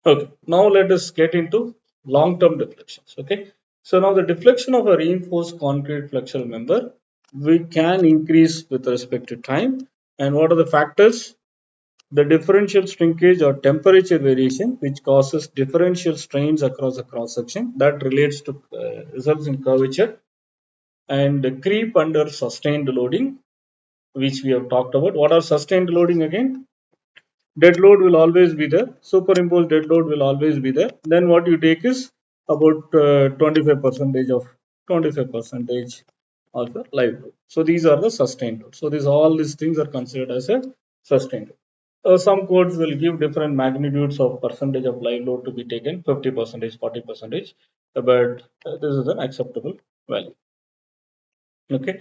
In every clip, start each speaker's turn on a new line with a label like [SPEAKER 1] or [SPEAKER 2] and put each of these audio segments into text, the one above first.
[SPEAKER 1] Okay, now let us get into long-term deflections. Okay, so now the deflection of a reinforced concrete flexural member we can increase with respect to time. And what are the factors? The differential shrinkage or temperature variation, which causes differential strains across the cross section, that relates to results in curvature, and the creep under sustained loading, which we have talked about. What are sustained loading again? Dead load will always be there. Superimposed dead load will always be there. Then what you take is about 25 percentage of 25 percentage of the live load. So these are the sustained load. So all these things are considered as a sustained load. Some codes will give different magnitudes of percentage of live load to be taken, 50 percentage, 40 percentage, but this is an acceptable value. Okay.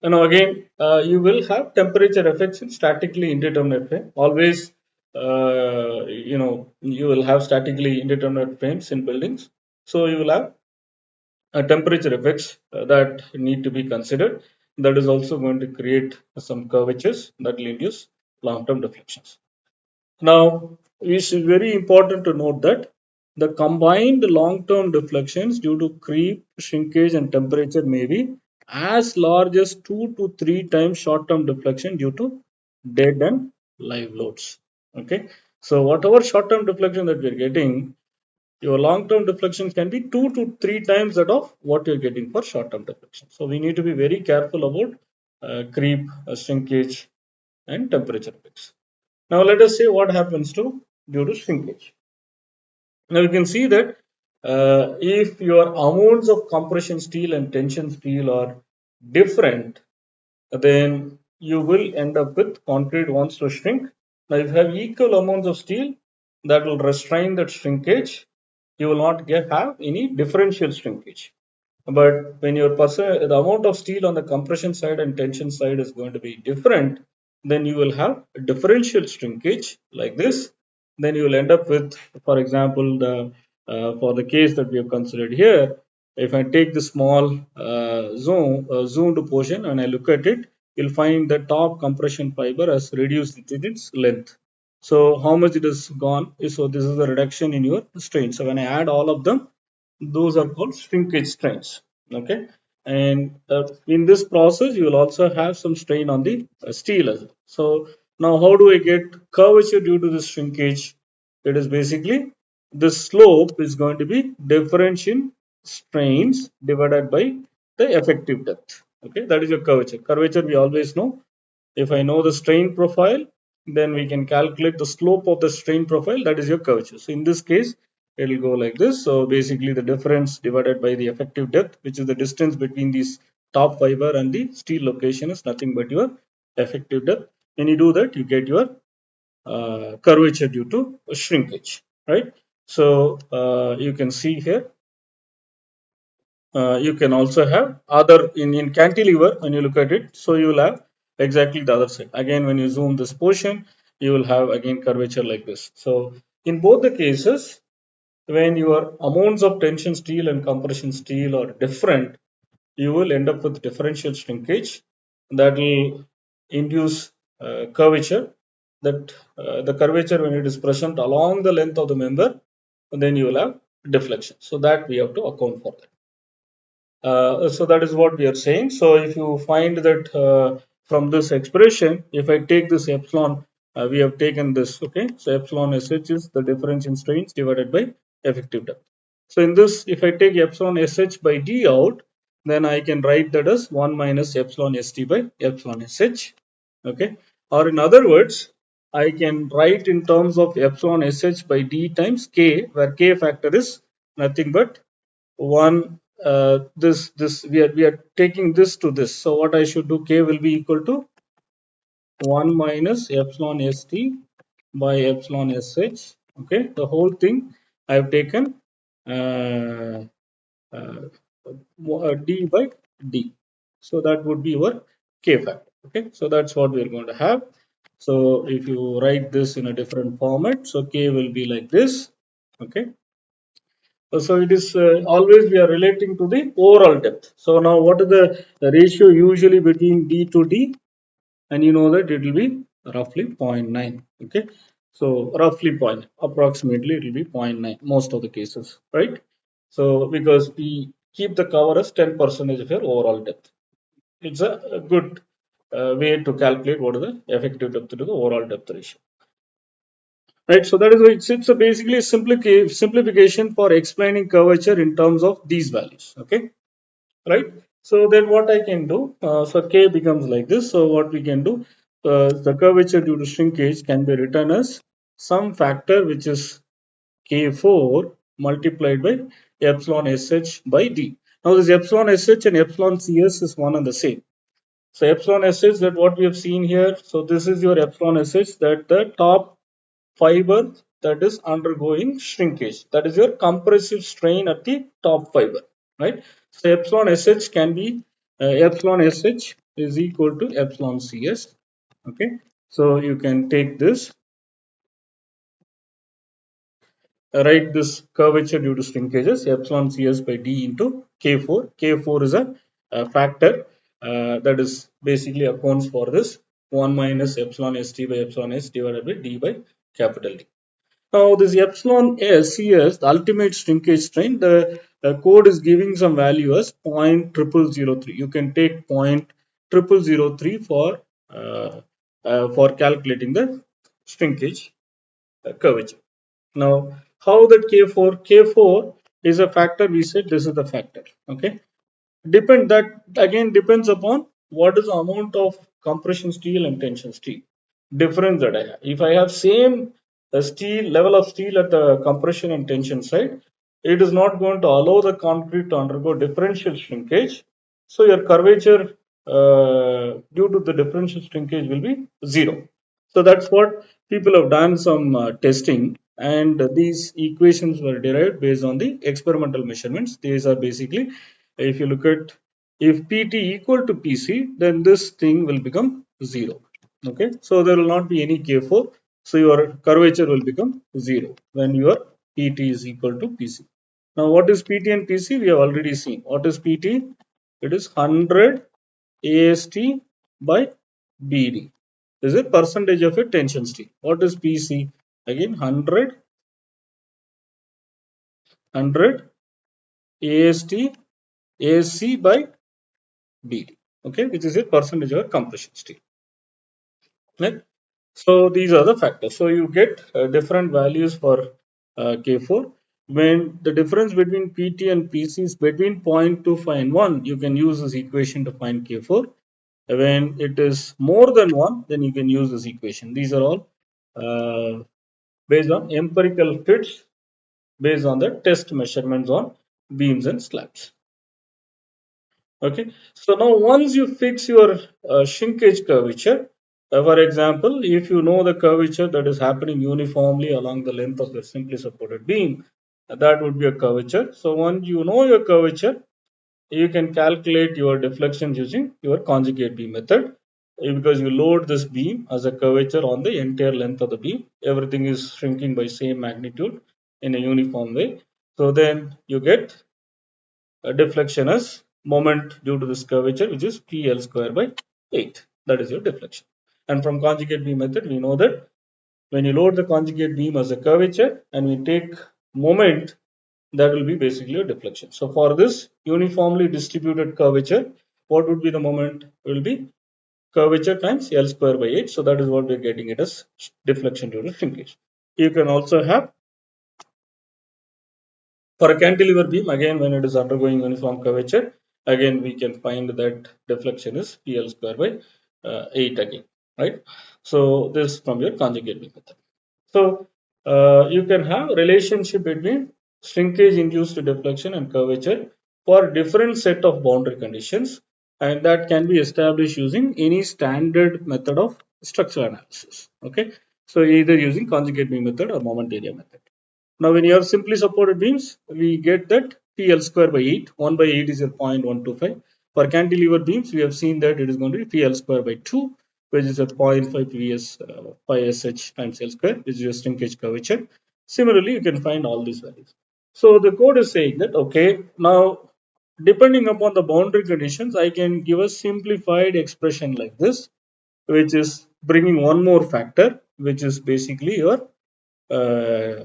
[SPEAKER 1] And now again, you will have temperature effects in statically indeterminate frame. Always, you will have statically indeterminate frames in buildings. So you will have temperature effects that need to be considered. That is also going to create some curvatures that will induce long-term deflections. Now, it is very important to note that the combined long-term deflections due to creep, shrinkage, and temperature may be as large as 2 to 3 times short-term deflection due to dead and live loads. Okay, so whatever short-term deflection that we are getting, your long-term deflection can be 2 to 3 times that of what you're getting for short-term deflection. So we need to be very careful about creep, shrinkage, and temperature effects. Now let us see what happens to due to shrinkage. Now you can see that if your amounts of compression steel and tension steel are different, then you will end up with concrete wants to shrink. Now if you have equal amounts of steel, that will restrain that shrinkage. You will not have any differential shrinkage. But when the amount of steel on the compression side and tension side is going to be different, then you will have a differential shrinkage like this. Then you will end up with, for example, for the case that we have considered here, if I take the small zoomed portion and I look at it, you'll find the top compression fiber has reduced its length. So how much it has gone? So this is the reduction in your strain. So when I add all of them, those are called shrinkage strains. Okay, and in this process you will also have some strain on the steel as well. So now how do I get curvature due to this shrinkage? It is basically the slope is going to be differential strains divided by the effective depth. Okay, that is your curvature. Curvature we always know. If I know the strain profile, then we can calculate the slope of the strain profile. That is your curvature. So in this case, it will go like this. So basically the difference divided by the effective depth, which is the distance between this top fiber and the steel location, is nothing but your effective depth. When you do that, you get your curvature due to shrinkage, right? So you can see here, you can also have other in cantilever when you look at it. So you will have exactly the other side. Again, when you zoom this portion, you will have again curvature like this. So in both the cases, when your amounts of tension steel and compression steel are different, you will end up with differential shrinkage that will induce curvature. That the curvature, when it is present along the length of the member, then you will have deflection. So that we have to account for that. So that is what we are saying. So if you find that from this expression, if I take this epsilon, we have taken this, okay? So epsilon SH is the difference in strains divided by effective depth. So in this, if I take epsilon SH by D out, then I can write that as 1 minus epsilon ST by epsilon SH, okay? Or in other words, I can write in terms of epsilon SH by D times K, where K factor is nothing but 1 this we are taking this to this. So what I should do, K will be equal to 1 minus epsilon ST by epsilon SH. Okay, the whole thing I have taken uh, D by D. So that would be your K factor. Okay, so that's what we are going to have. So if you write this in a different format, so K will be like this. Okay, so it is always we are relating to the overall depth. So now what is the ratio usually between D to D? And you know that it will be roughly 0.9. Okay. So roughly point, approximately it will be zero point 0.9 most of the cases, right? So because we keep the cover as 10% of your overall depth. It's a good way to calculate what is the effective depth to the overall depth ratio. Right, so that is why it's a basically simplification for explaining curvature in terms of these values. Okay, right? So then what I can do, so K becomes like this. So what we can do, the curvature due to shrinkage can be written as some factor which is K4 multiplied by epsilon SH by D. Now this epsilon SH and epsilon CS is one and the same. So epsilon SH, that what we have seen here. So this is your epsilon SH, that the top fiber that is undergoing shrinkage. That is your compressive strain at the top fiber, right? So epsilon SH can be epsilon SH is equal to epsilon CS. Okay, so you can take this, write this curvature due to shrinkages epsilon CS by D into K4. K4 is a factor that is basically accounts for this 1 minus epsilon ST by epsilon S divided by D by capital D. Now this epsilon S CS, the ultimate shrinkage strain, the code is giving some value as 0.0003. You can take 0.0003 for calculating the shrinkage curvature. Now, how that K4? K4 is a factor. We said this is the factor. Okay. That again depends upon what is the amount of compression steel and tension steel difference that I have. If I have same steel level of steel at the compression and tension side, it is not going to allow the concrete to undergo differential shrinkage. So your curvature due to the differential shrinkage will be zero. So that's what people have done some testing, and these equations were derived based on the experimental measurements. These are basically, if you look at, if PT equal to PC, then this thing will become zero. Okay, so there will not be any K4. So your curvature will become zero when your PT is equal to PC. Now, what is PT and PC? We have already seen. What is PT? It is 100 AST by BD. This is a percentage of a tension steel. What is PC? Again, 100 AST AC by BD. Okay, which is a percentage of compression steel. Right? So these are the factors. So you get different values for K4. When the difference between PT and PC is between 0.25 and 1, you can use this equation to find K4. When it is more than 1, then you can use this equation. These are all based on empirical fits, based on the test measurements on beams and slabs. Okay, so now once you fix your shrinkage curvature, for example, if you know the curvature that is happening uniformly along the length of the simply supported beam, that would be a curvature. So once you know your curvature, you can calculate your deflections using your conjugate beam method. Because you load this beam as a curvature on the entire length of the beam, everything is shrinking by same magnitude in a uniform way. So then you get deflection as moment due to this curvature, which is PL square by 8. That is your deflection. And from conjugate beam method, we know that when you load the conjugate beam as a curvature and we take moment, that will be basically a deflection. So for this uniformly distributed curvature, what would be the moment? It will be curvature times L square by 8. So that is what we are getting it as deflection due to shrinkage. You can also have for a cantilever beam, again, when it is undergoing uniform curvature, again, we can find that deflection is PL square by 8 again, right? So this from your conjugate beam method. So you can have relationship between shrinkage induced deflection and curvature for different set of boundary conditions, and that can be established using any standard method of structural analysis. Okay, so either using conjugate beam method or moment area method. Now, when you have simply supported beams, we get that PL square by 8. 1 by 8 is your 0.125. For cantilever beams, we have seen that it is going to be PL square by 2, which is a 0.5 PVS 5SH times L square, which is your shrinkage curvature. Similarly, you can find all these values. So the code is saying that, okay, now depending upon the boundary conditions, I can give a simplified expression like this, which is bringing one more factor. which is basically your uh,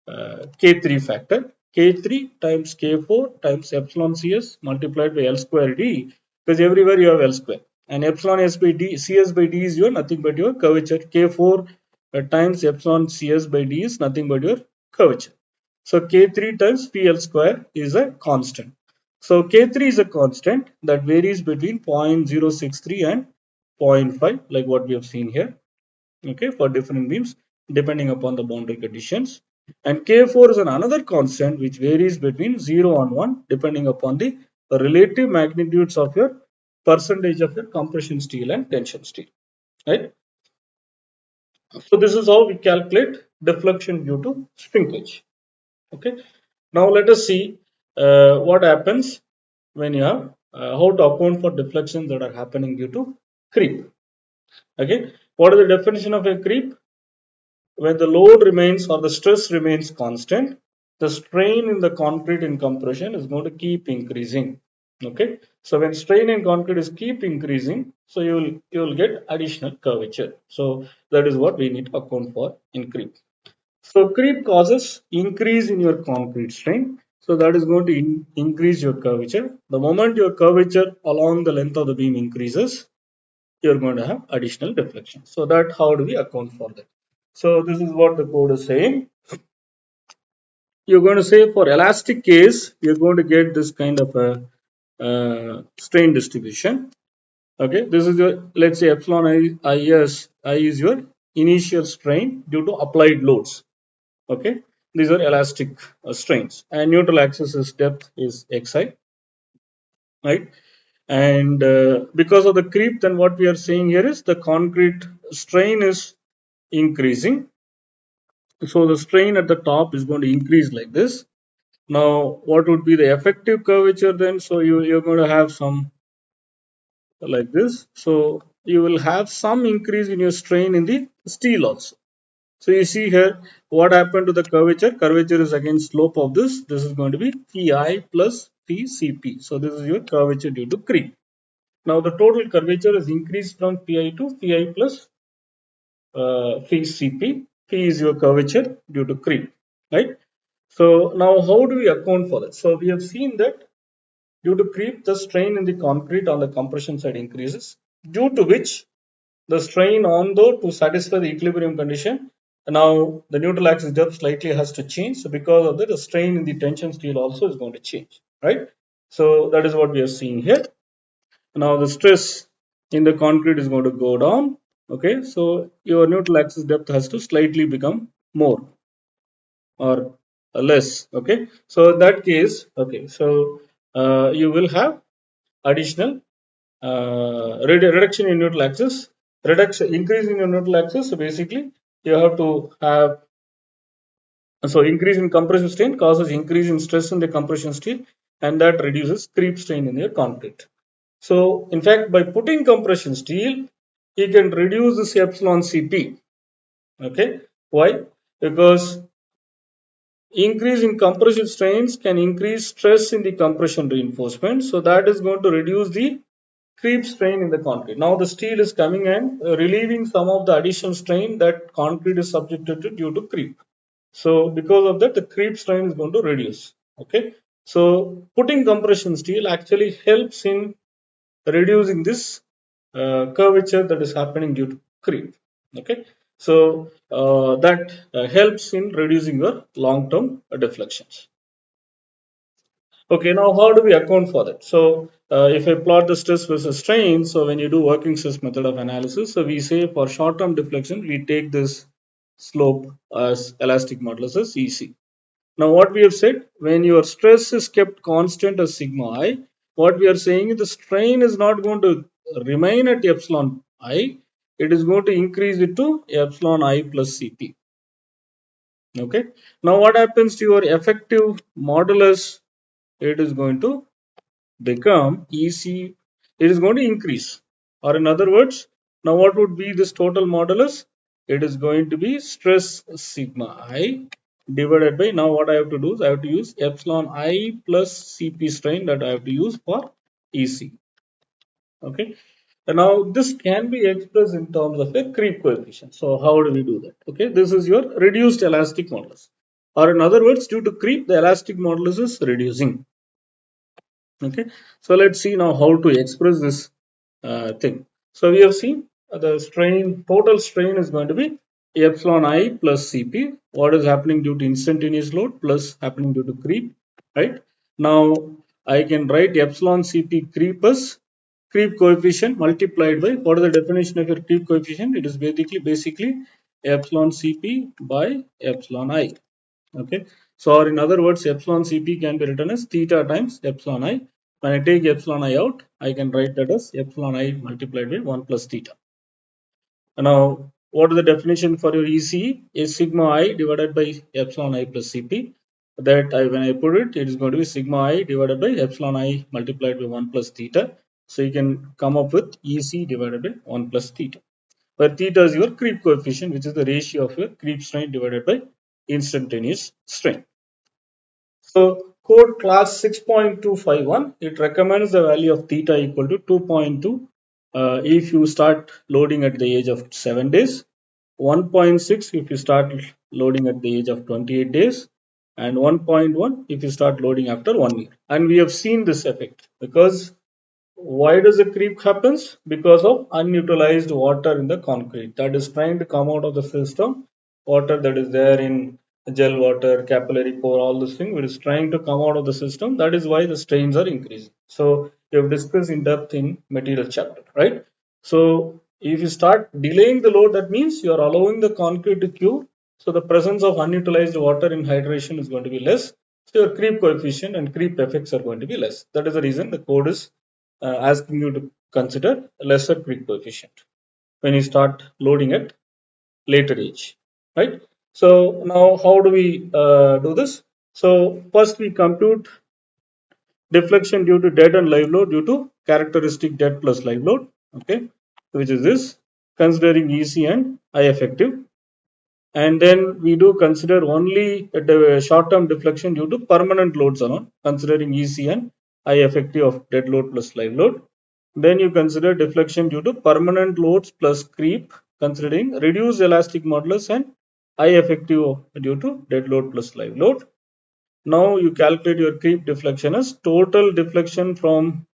[SPEAKER 1] K3 factor. K3 times K4 times epsilon CS multiplied by L square D, because everywhere you have L square. And epsilon S by D, CS by D is your nothing but your curvature. K4 times epsilon CS by D is nothing but your curvature. So K3 times PL square is a constant. So K3 is a constant that varies between 0.063 and zero point 0.5, like what we have seen here, okay, for different beams depending upon the boundary conditions. And K4 is another constant which varies between 0 and 1 depending upon the relative magnitudes of your percentage of your compression steel and tension steel, right? So this is how we calculate deflection due to shrinkage. Okay. Now let us see what happens when you have how to account for deflections that are happening due to creep. Okay. What is the definition of a creep? When the load remains or the stress remains constant, the strain in the concrete in compression is going to keep increasing. Okay. So when strain in concrete is keep increasing, so you will get additional curvature. So that is what we need to account for in creep. So creep causes increase in your concrete strain. So that is going to increase your curvature. The moment your curvature along the length of the beam increases, you're going to have additional deflection. So that how do we account for that? So this is what the code is saying. You're going to say for elastic case, you're going to get this kind of a strain distribution. Okay, this is your, let's say epsilon I is your initial strain due to applied loads. Okay, these are elastic strains, and neutral axis is depth is xi, right? And because of the creep, then what we are saying here is the concrete strain is increasing. So the strain at the top is going to increase like this. Now, what would be the effective curvature then? So you're going to have some like this. So you will have some increase in your strain in the steel also. So you see here what happened to the curvature. Curvature is again slope of this. This is going to be Pi plus Pcp. So this is your curvature due to creep. Now the total curvature is increased from Pi to Pi plus Pcp. P is your curvature due to creep, right? So now how do we account for that? So we have seen that due to creep, the strain in the concrete on the compression side increases, due to which the strain on though to satisfy the equilibrium condition. Now the neutral axis depth slightly has to change. So because of that, the strain in the tension steel also is going to change, right? So that is what we are seeing here. Now the stress in the concrete is going to go down. Okay, so your neutral axis depth has to slightly become more or less. Okay, so in that case, okay, so you will have additional reduction in neutral axis, reduction increase in your neutral axis. So basically, you have to have, so increase in compression strain causes increase in stress in the compression steel, and that reduces creep strain in your concrete. So in fact, by putting compression steel, you can reduce this epsilon Cp. Okay, why? Because increase in compression strains can increase stress in the compression reinforcement. So that is going to reduce the creep strain in the concrete. Now the steel is coming and relieving some of the additional strain that concrete is subjected to due to creep. So because of that, the creep strain is going to reduce. Okay. So putting compression steel actually helps in reducing this curvature that is happening due to creep. Okay. So that helps in reducing your long-term deflections. Okay, now how do we account for that? So if I plot the stress versus strain, so when you do working stress method of analysis, so we say for short-term deflection, we take this slope as elastic modulus as EC. Now what we have said, when your stress is kept constant as sigma I, what we are saying is the strain is not going to remain at epsilon I, it is going to increase it to epsilon I plus Cp. Okay. Now what happens to your effective modulus? It is going to become EC, it is going to increase. Or in other words, now what would be this total modulus? It is going to be stress sigma I divided by, now what I have to do is I have to use epsilon I plus Cp strain that I have to use for EC. Okay. And now this can be expressed in terms of a creep coefficient. So how do we do that? Okay, this is your reduced elastic modulus. Or in other words, due to creep, the elastic modulus is reducing. Okay, so let's see now how to express this thing. So we have seen the strain, total strain is going to be epsilon I plus Cp. What is happening due to instantaneous load plus happening due to creep, right? Now I can write epsilon Cp creep as creep coefficient multiplied by, what is the definition of your creep coefficient? It is basically epsilon Cp by epsilon I. Okay, so or in other words, epsilon Cp can be written as theta times epsilon I. When I take epsilon I out, I can write that as epsilon I multiplied by 1 plus theta. Now, what is the definition for your ECE? Is sigma I divided by epsilon I plus Cp. That when I put it, it is going to be sigma I divided by epsilon I multiplied by 1 plus theta. So you can come up with EC divided by 1 plus theta, where theta is your creep coefficient, which is the ratio of your creep strain divided by instantaneous strain. So code class 6.251, it recommends the value of theta equal to 2.2 if you start loading at the age of 7 days, 1.6 if you start loading at the age of 28 days, and 1.1 if you start loading after 1 year. And we have seen this effect because why does the creep happens? Because of unutilized water in the concrete that is trying to come out of the system. Water that is there in gel water, capillary pore, all this thing, which is trying to come out of the system. That is why the strains are increasing. So we have discussed in depth in material chapter, right? So if you start delaying the load, that means you are allowing the concrete to cure. So the presence of unutilized water in hydration is going to be less. So your creep coefficient and creep effects are going to be less. That is the reason the code is asking you to consider a lesser creep coefficient when you start loading at later age, right? So now how do we do this? So first we compute deflection due to dead and live load due to characteristic dead plus live load, okay, which is this, considering EC and I effective. And then we do consider only the short-term deflection due to permanent loads alone, considering EC and I effective of dead load plus live load. Then you consider deflection due to permanent loads plus creep, considering reduced elastic modulus and I effective due to dead load plus live load. Now you calculate your creep deflection as total deflection from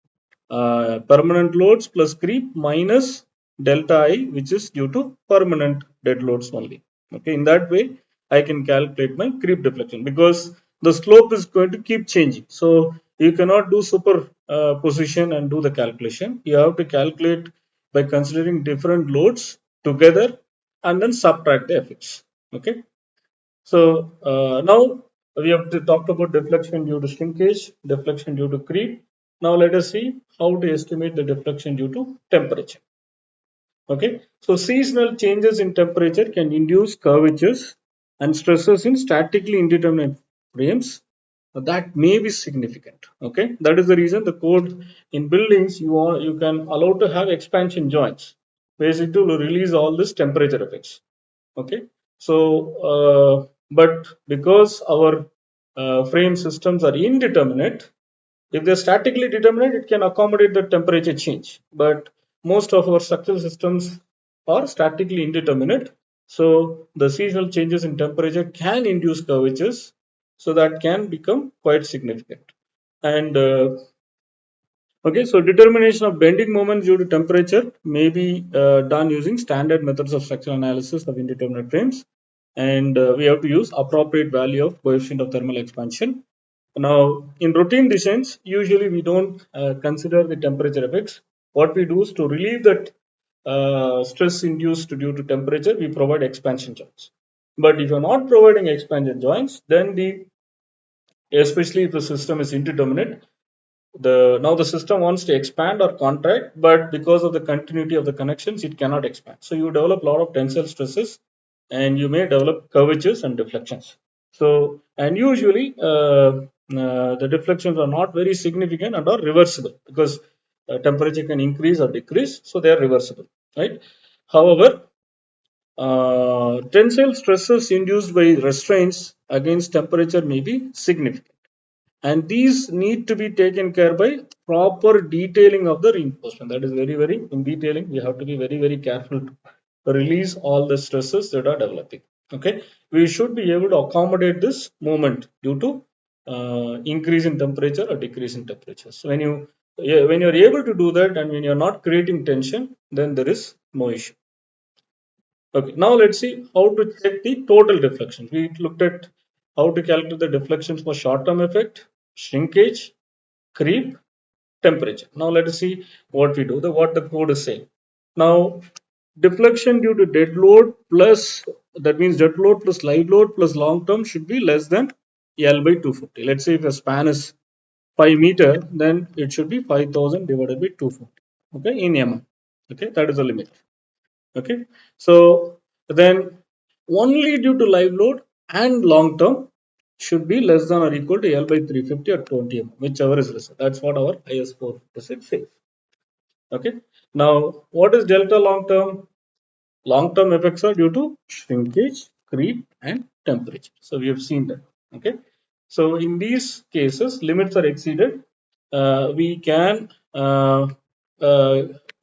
[SPEAKER 1] permanent loads plus creep minus delta I, which is due to permanent dead loads only. Okay, in that way, I can calculate my creep deflection because the slope is going to keep changing. So you cannot do superposition and do the calculation. You have to calculate by considering different loads together and then subtract the effects. Okay. So now we have talked about deflection due to shrinkage, deflection due to creep. Now let us see how to estimate the deflection due to temperature. Okay, so seasonal changes in temperature can induce curvatures and stresses in statically indeterminate frames that may be significant. Okay, that is the reason the code in buildings you can allow to have expansion joints, basically to release all this temperature effects. Okay, so but because our frame systems are indeterminate, if they're statically determinate, it can accommodate the temperature change. But most of our structural systems are statically indeterminate. So the seasonal changes in temperature can induce curvatures. So that can become quite significant. And okay, so determination of bending moments due to temperature may be done using standard methods of structural analysis of indeterminate frames. And we have to use appropriate value of coefficient of thermal expansion. Now, in routine designs, usually we don't consider the temperature effects. What we do is to relieve that stress induced due to temperature, we provide expansion joints. But if you're not providing expansion joints, then especially if the system is indeterminate, now the system wants to expand or contract, but because of the continuity of the connections, it cannot expand. So you develop a lot of tensile stresses, and you may develop curvatures and deflections. So, and usually the deflections are not very significant and are reversible because temperature can increase or decrease, so they are reversible, right? However, tensile stresses induced by restraints against temperature may be significant. and these need to be taken care by proper detailing of the reinforcement. That is very in detailing. We have to be very careful to release all the stresses that are developing. Okay, we should be able to accommodate this movement due to increase in temperature or decrease in temperature. So when you're able to do that and when you're not creating tension, then there is no issue. Okay, now let's see how to check the total deflection. We looked at how to calculate the deflections for short-term effect, shrinkage, creep, temperature. Now let us see what we do, what the code is saying. Now, deflection due to dead load plus, that means dead load plus live load plus long term should be less than L by 250. Let's say if the span is 5 meter, then it should be 5000 divided by 250. Okay, in mm. Okay, that is the limit. Okay, so then only due to live load and long term should be less than or equal to L by 350 or 20 mm, whichever is lesser. That's what our IS 456 says. Okay, now what is delta long term? Long term effects are due to shrinkage, creep, and temperature. So we have seen that. Okay, so in these cases, limits are exceeded. We can uh,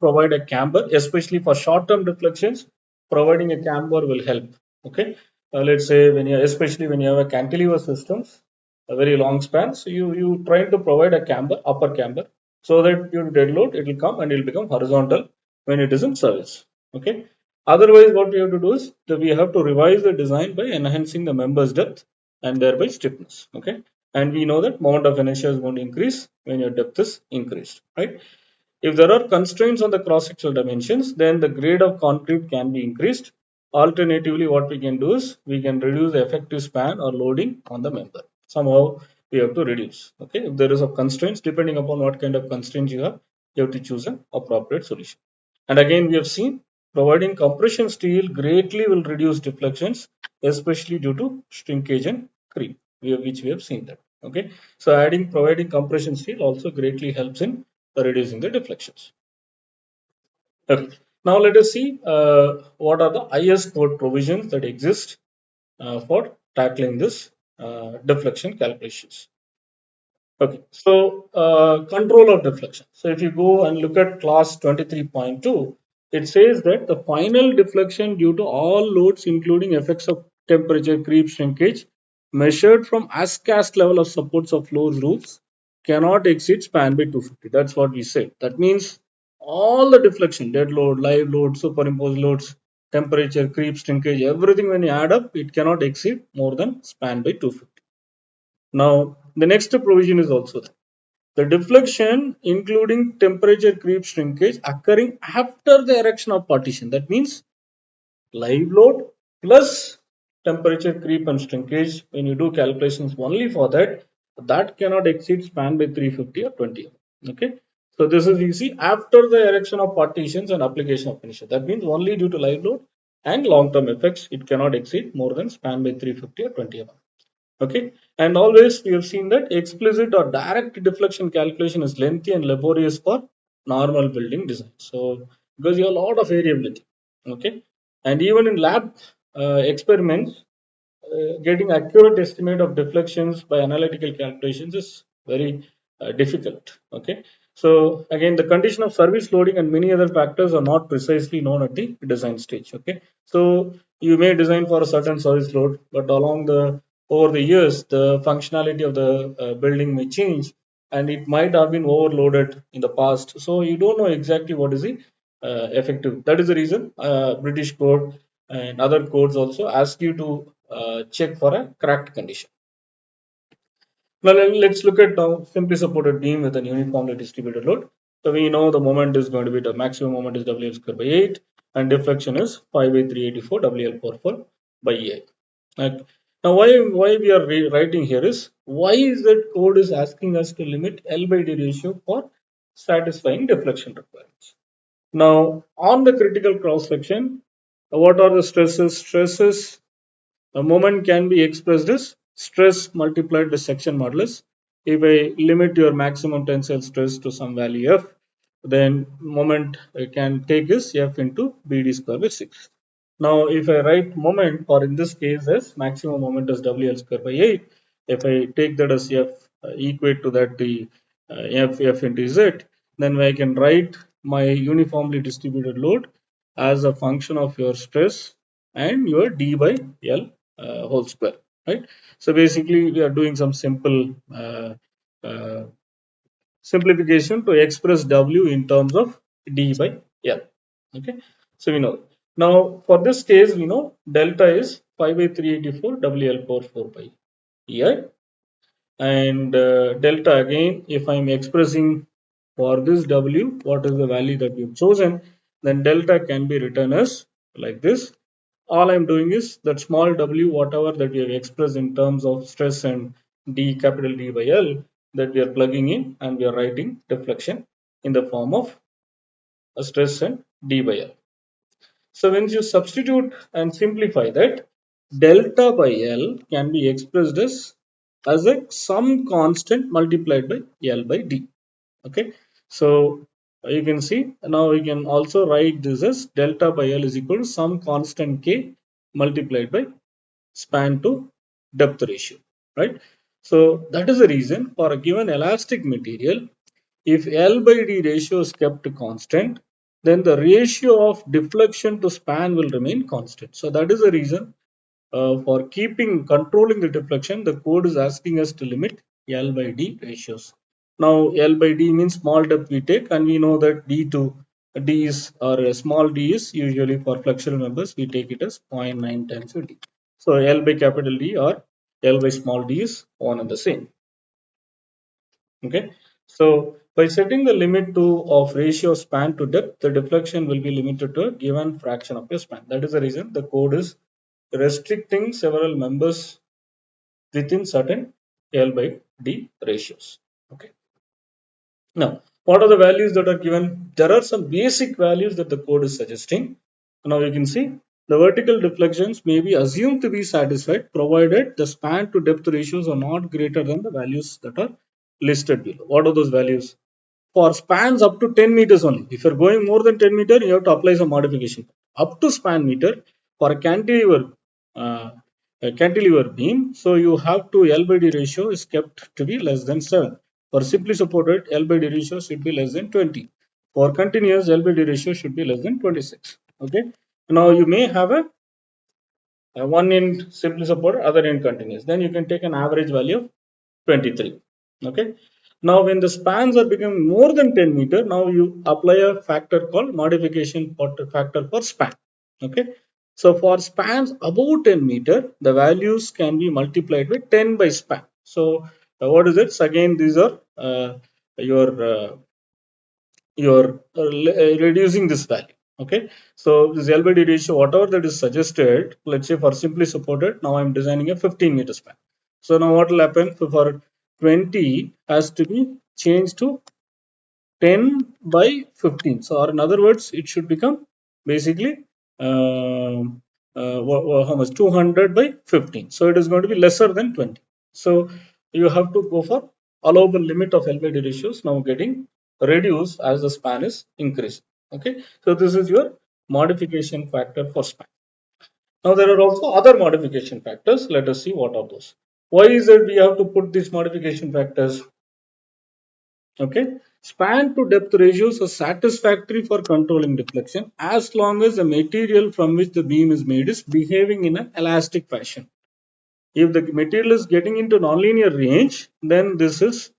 [SPEAKER 1] provide a camber, especially for short term deflections. Providing a camber will help. Okay, let's say especially when you have a cantilever systems, a very long span, so you try to provide a camber, upper camber, so that your dead load it will come and it will become horizontal when it is in service. Okay. Otherwise, what we have to do is that we have to revise the design by enhancing the member's depth and thereby stiffness. Okay, and we know that moment of inertia is going to increase when your depth is increased. Right. If there are constraints on the cross-sectional dimensions, then the grade of concrete can be increased. Alternatively, what we can do is we can reduce the effective span or loading on the member. Somehow we have to reduce. Okay, if there is a constraints, depending upon what kind of constraints you have to choose an appropriate solution. And again, we have seen providing compression steel greatly will reduce deflections, especially due to shrinkage and creep, which we have seen that. Okay, so providing compression steel also greatly helps in reducing the deflections. Okay. Now let us see what are the IS code provisions that exist for tackling this deflection calculations. Okay, so control of deflection. So if you go and look at class 23.2, it says that the final deflection due to all loads, including effects of temperature, creep, shrinkage, measured from as-cast level of supports of floors roofs, cannot exceed span by 250. That's what we said. That means all the deflection, dead load, live load, superimposed loads, temperature, creep, shrinkage, everything when you add up, it cannot exceed more than span by 250. Now, the next provision is also there. The deflection, including temperature creep shrinkage, occurring after the erection of partition. That means live load plus temperature creep and shrinkage. When you do calculations only for that, that cannot exceed span by 350 or 20. Okay. So this is easy after the erection of partitions and application of finisher. That means only due to live load and long-term effects, it cannot exceed more than span by 350 or 20 mm. Okay, and always we have seen that explicit or direct deflection calculation is lengthy and laborious for normal building design. So because you have a lot of variability. Okay, and even in lab experiments, getting accurate estimate of deflections by analytical calculations is very difficult. Okay, so again, the condition of service loading and many other factors are not precisely known at the design stage. Okay, so you may design for a certain service load, but over the years, the functionality of the building may change, and it might have been overloaded in the past. So you don't know exactly what is the effective. That is the reason British code and other codes also ask you to check for a cracked condition. Now let's look at now simply supported beam with an uniformly distributed load. So we know the moment is going to be the maximum moment is WL square by 8 and deflection is 5 by 384 WL44 by EI. Right. Now why we are writing here is why is that code is asking us to limit L by D ratio for satisfying deflection requirements. Now on the critical cross section, what are the stresses? Stresses a moment can be expressed as stress multiplied by section modulus. If I limit your maximum tensile stress to some value F, then moment I can take is F into BD square by 6. Now, if I write moment, or in this case as maximum moment as WL square by 8, if I take that as F equate to that the F into Z, then I can write my uniformly distributed load as a function of your stress and your D by L whole square, right? So basically, we are doing some simple uh, simplification to express W in terms of D by L. Okay, so we know. Now, for this case, we know delta is 5 by 384 WL power 4 by EI, and delta again, if I'm expressing for this W, what is the value that we've chosen, then delta can be written as like this. All I'm doing is that small w, whatever that we have expressed in terms of stress and D, capital D by L, that we are plugging in, and we are writing deflection in the form of a stress and D by L. So when you substitute and simplify that, delta by L can be expressed as a some constant multiplied by L by D. Okay, so you can see now we can also write this as delta by L is equal to some constant K multiplied by span to depth ratio, right? So that is the reason for a given elastic material, if L by D ratio is kept constant, then the ratio of deflection to span will remain constant. So that is the reason for controlling the deflection, the code is asking us to limit L by D ratios. Now L by D means small depth we take, and we know that D is, or a small d is usually for flexural members, we take it as 0.9 times d. So L by capital D or L by small d is one and the same. Okay, so by setting the limit to of ratio of span to depth, the deflection will be limited to a given fraction of your span. That is the reason the code is restricting several members within certain L by D ratios. Okay. Now, what are the values that are given? There are some basic values that the code is suggesting. Now you can see the vertical deflections may be assumed to be satisfied provided the span to depth ratios are not greater than the values that are listed below. What are those values? For spans up to 10 meters only. If you're going more than 10 meter, you have to apply some modification. Up to span meter for uh, a cantilever beam, so you have to L by D ratio is kept to be less than 7. For simply supported, L by D ratio should be less than 20. For continuous, L by D ratio should be less than 26. Okay. Now you may have one end simply supported, other end continuous. Then you can take an average value of 23. Okay. Now, when the spans are becoming more than 10 meter, now you apply a factor called modification factor for span. Okay. So, for spans above 10 meter, the values can be multiplied by 10 by span. So, what is it? So again, these are your reducing this value. Okay, so this L by D ratio, whatever that is suggested, let's say for simply supported, now I'm designing a 15 meter span. So now what will happen for 20 has to be changed to 10 by 15. So, or in other words, it should become basically how much, 200 by 15. So it is going to be lesser than 20. So you have to go for allowable limit of L by D ratios now getting reduced as the span is increased. Okay, so this is your modification factor for span. Now there are also other modification factors. Let us see what are those. Why is it we have to put these modification factors? Okay, span to depth ratios are satisfactory for controlling deflection as long as the material from which the beam is made is behaving in an elastic fashion. If the material is getting into nonlinear range, then this is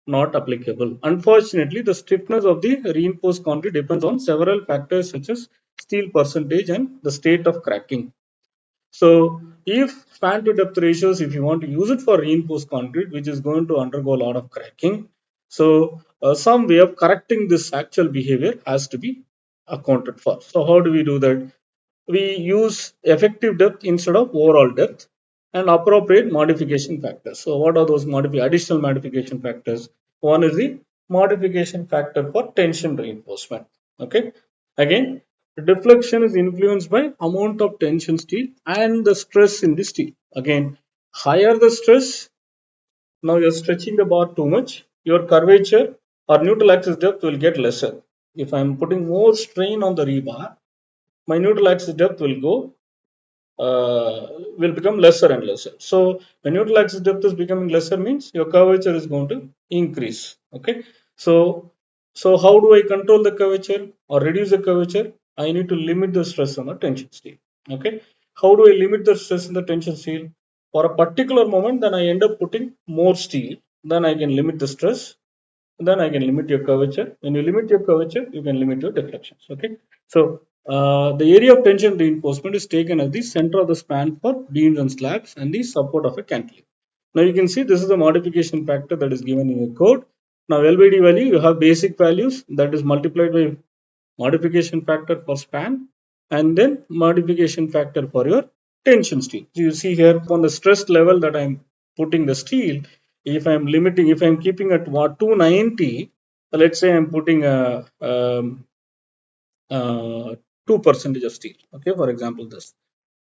[SPEAKER 1] not applicable. Unfortunately, the stiffness of the reinforced concrete depends on several factors such as steel percentage and the state of cracking. So if span to depth ratios, if you want to use it for reinforced concrete, which is going to undergo a lot of cracking, so some way of correcting this actual behavior has to be accounted for. So how do we do that? We use effective depth instead of overall depth and appropriate modification factors. So what are those additional modification factors? One is the modification factor for tension reinforcement. Okay. Again, the deflection is influenced by amount of tension steel and the stress in the steel. Again, higher the stress, now you're stretching the bar too much, your curvature or neutral axis depth will get lesser. If I'm putting more strain on the rebar, my neutral axis depth will go will become lesser and lesser. So when neutral axis depth is becoming lesser means your curvature is going to increase. Okay. So how do I control the curvature or reduce the curvature? I need to limit the stress on the tension steel. Okay. How do I limit the stress in the tension steel? For a particular moment, then I end up putting more steel. Then I can limit the stress, then I can limit your curvature. When you limit your curvature, you can limit your deflections. Okay. So the area of tension reinforcement is taken as the center of the span for beams and slabs and the support of a cantilever. Now you can see this is the modification factor that is given in your code. Now LBD value, you have basic values that is multiplied by modification factor for span and then modification factor for your tension steel. So you see here on the stress level that I'm putting the steel, if I'm limiting, if I'm keeping at 290, let's say I'm putting a 2% of steel. Okay, for example, this.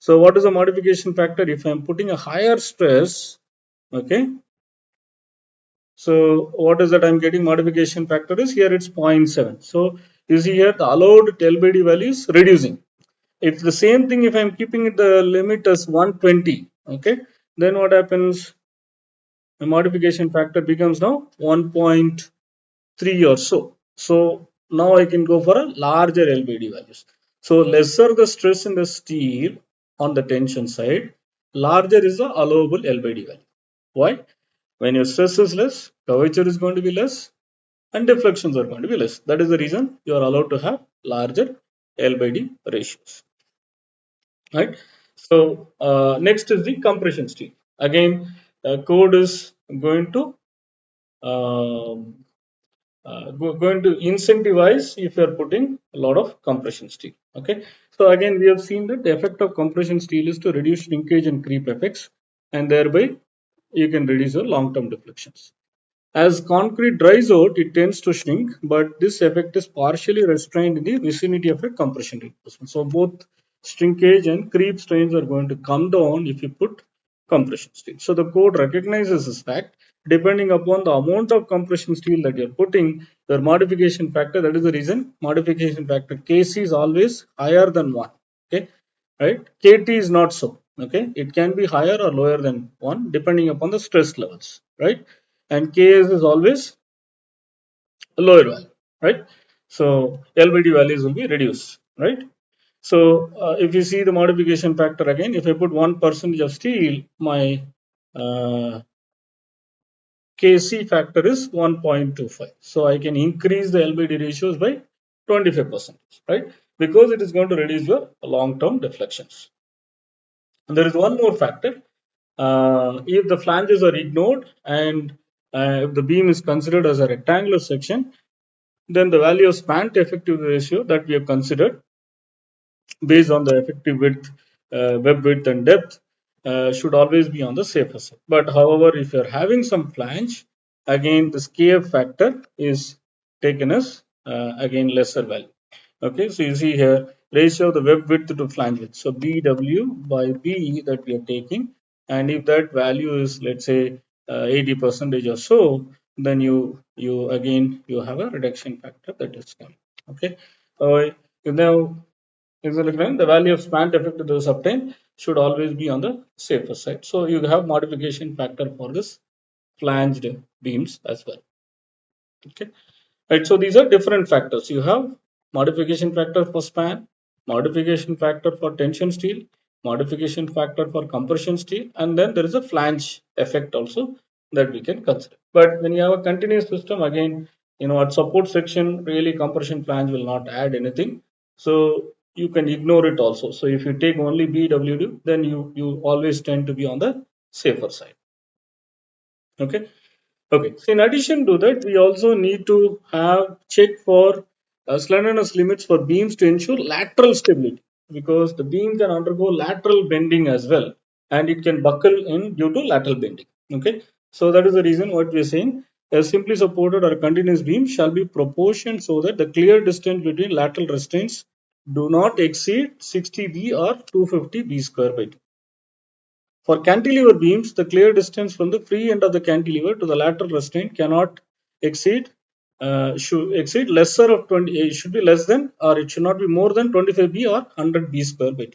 [SPEAKER 1] So what is the modification factor? If I'm putting a higher stress, okay, so what is that I'm getting modification factor is here it's 0.7. So you see here the allowed LBD value is reducing. If the same thing, if I'm keeping it the limit as 120, okay, then what happens? The modification factor becomes now 1.3 or so. So now I can go for a larger LBD values. So lesser the stress in the steel on the tension side, larger is the allowable LBD value. Why? When your stress is less, curvature is going to be less, and deflections are going to be less. That is the reason you are allowed to have larger LBD ratios. Right. So next is the compression steel. Again, code is going to um, going to incentivize if you are putting a lot of compression steel. Okay. So again, we have seen that the effect of compression steel is to reduce shrinkage and creep effects, and thereby you can reduce your long-term deflections. As concrete dries out, it tends to shrink, but this effect is partially restrained in the vicinity of a compression reinforcement. So both shrinkage and creep strains are going to come down if you put compression steel. So the code recognizes this fact. Depending upon the amount of compression steel that you're putting, your modification factor, that is the reason modification factor Kc is always higher than 1. Okay, right? Kt is not so. Okay, it can be higher or lower than 1 depending upon the stress levels, right? And Ks is always a lower value, right? So LBD values will be reduced, right? So if you see the modification factor again, if I put 1% of steel, my uh, Kc factor is 1.25. So I can increase the LBD ratios by 25%, right? Because it is going to reduce your long-term deflections. And there is one more factor. If the flanges are ignored and if the beam is considered as a rectangular section, then the value of span to effective ratio that we have considered based on the effective width, web width and depth should always be on the safer side. But however, if you're having some flange, again the KF factor is taken as again lesser value. Okay, so you see here ratio of the web width to flange width. So BW by B that we are taking, and if that value is let's say 80% or so, then you again you have a reduction factor that is coming. Okay, now the value of span defective that is obtained should always be on the safer side. So you have modification factor for this flanged beams as well. Okay. Right, so these are different factors. You have modification factor for span, modification factor for tension steel, modification factor for compression steel, and then there is a flange effect also that we can consider. But when you have a continuous system, again, at support section, really compression flange will not add anything. So you can ignore it also. So if you take only BWD, then you always tend to be on the safer side. Okay. Okay. So in addition to that, we also need to have check for slenderness limits for beams to ensure lateral stability, because the beam can undergo lateral bending as well, and it can buckle in due to lateral bending. Okay. So that is the reason what we are saying. A simply supported or continuous beam shall be proportioned so that the clear distance between lateral restraints do not exceed 60 B or 250 B square by 2. For cantilever beams, the clear distance from the free end of the cantilever to the lateral restraint cannot exceed should exceed lesser of 20. It should be less than, or it should not be more than 25 B or 100 B square by 2.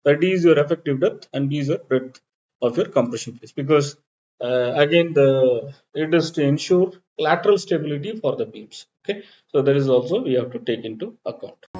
[SPEAKER 1] that D is your effective depth and B is your breadth of your compression phase. Because again, it is to ensure lateral stability for the beams. Okay, so that is also we have to take into account.